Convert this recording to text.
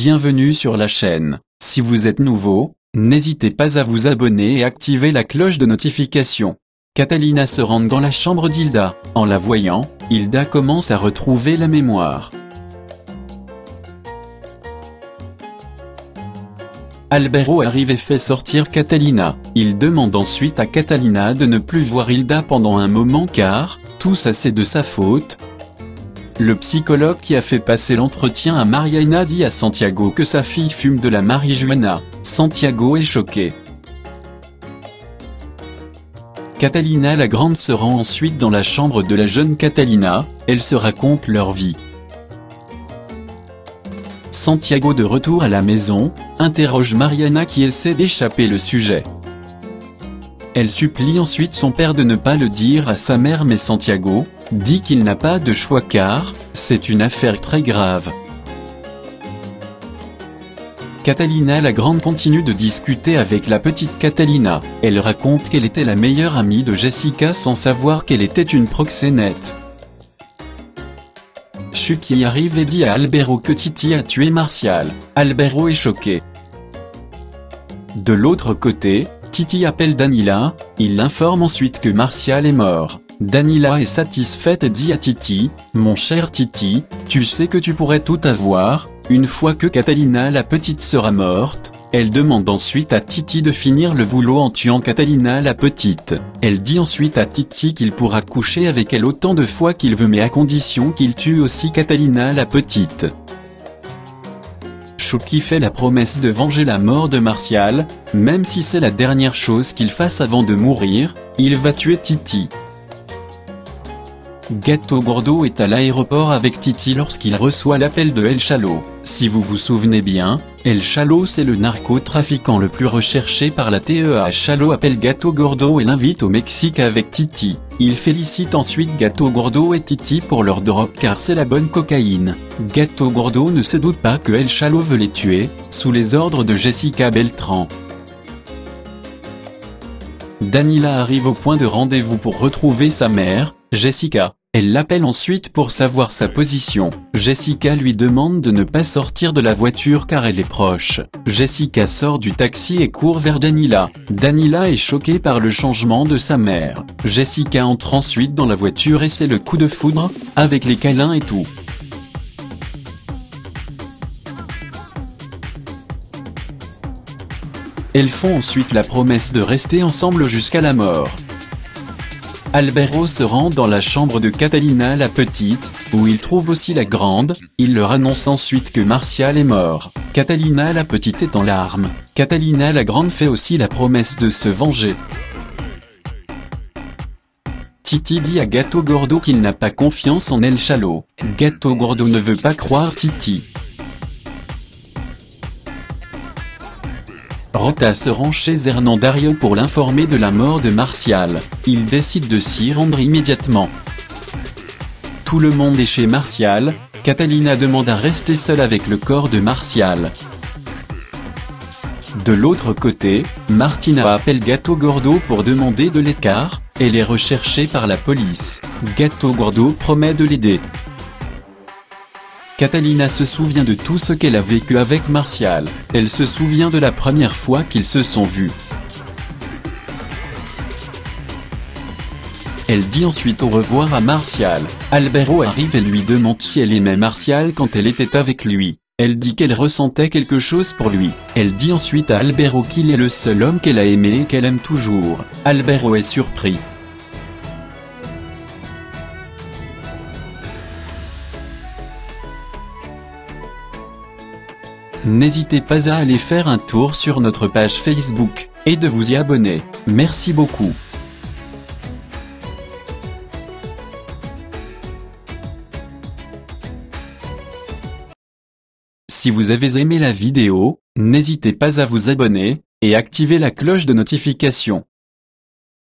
bienvenue sur la chaîne. Si vous êtes nouveau, n'hésitez pas à vous abonner et activer la cloche de notification. Catalina se rend dans la chambre d'Hilda. En la voyant, Hilda commence à retrouver la mémoire. Albero arrive et fait sortir Catalina. Il demande ensuite à Catalina de ne plus voir Hilda pendant un moment car, tout ça c'est de sa faute. Le psychologue qui a fait passer l'entretien à Mariana dit à Santiago que sa fille fume de la marijuana. Santiago est choqué. Catalina la Grande se rend ensuite dans la chambre de la jeune Catalina, elle se raconte leur vie. Santiago de retour à la maison, interroge Mariana qui essaie d'échapper le sujet. Elle supplie ensuite son père de ne pas le dire à sa mère mais Santiago dit qu'il n'a pas de choix car c'est une affaire très grave. Catalina la Grande continue de discuter avec la petite Catalina. Elle raconte qu'elle était la meilleure amie de Jessica sans savoir qu'elle était une proxénète. Chucky arrive et dit à Albero que Titi a tué Martial. Albero est choqué. De l'autre côté, Titi appelle Danila, il l'informe ensuite que Martial est mort. Danila est satisfaite et dit à Titi, « Mon cher Titi, tu sais que tu pourrais tout avoir, une fois que Catalina la petite sera morte. » Elle demande ensuite à Titi de finir le boulot en tuant Catalina la petite. Elle dit ensuite à Titi qu'il pourra coucher avec elle autant de fois qu'il veut mais à condition qu'il tue aussi Catalina la petite. Chucky fait la promesse de venger la mort de Martial, même si c'est la dernière chose qu'il fasse avant de mourir, il va tuer Titi. Gato Gordo est à l'aéroport avec Titi lorsqu'il reçoit l'appel de El Chalo. Si vous vous souvenez bien, El Chalo c'est le narcotrafiquant le plus recherché par la TEA. Chalo appelle Gato Gordo et l'invite au Mexique avec Titi. Il félicite ensuite Gato Gordo et Titi pour leur drop car c'est la bonne cocaïne. Gato Gordo ne se doute pas que El Chalo veut les tuer, sous les ordres de Jessica Beltran. Danila arrive au point de rendez-vous pour retrouver sa mère, Jessica. Elle l'appelle ensuite pour savoir sa position. Jessica lui demande de ne pas sortir de la voiture car elle est proche. Jessica sort du taxi et court vers Danila. Danila est choquée par le changement de sa mère. Jessica entre ensuite dans la voiture et c'est le coup de foudre, avec les câlins et tout. Elles font ensuite la promesse de rester ensemble jusqu'à la mort. Albero se rend dans la chambre de Catalina la petite, où il trouve aussi la grande, il leur annonce ensuite que Martial est mort. Catalina la petite est en larmes. Catalina la Grande fait aussi la promesse de se venger. Titi dit à Gato Gordo qu'il n'a pas confiance en El Chalo. Gato Gordo ne veut pas croire Titi. Rota se rend chez Hernandario pour l'informer de la mort de Martial. Il décide de s'y rendre immédiatement. Tout le monde est chez Martial, Catalina demande à rester seule avec le corps de Martial. De l'autre côté, Martina appelle Gato Gordo pour demander de l'écart, elle est recherchée par la police. Gato Gordo promet de l'aider. Catalina se souvient de tout ce qu'elle a vécu avec Martial. Elle se souvient de la première fois qu'ils se sont vus. Elle dit ensuite au revoir à Martial. Albero arrive et lui demande si elle aimait Martial quand elle était avec lui. Elle dit qu'elle ressentait quelque chose pour lui. Elle dit ensuite à Albero qu'il est le seul homme qu'elle a aimé et qu'elle aime toujours. Albero est surpris. N'hésitez pas à aller faire un tour sur notre page Facebook, et de vous y abonner. Merci beaucoup. Si vous avez aimé la vidéo, n'hésitez pas à vous abonner, et activer la cloche de notification.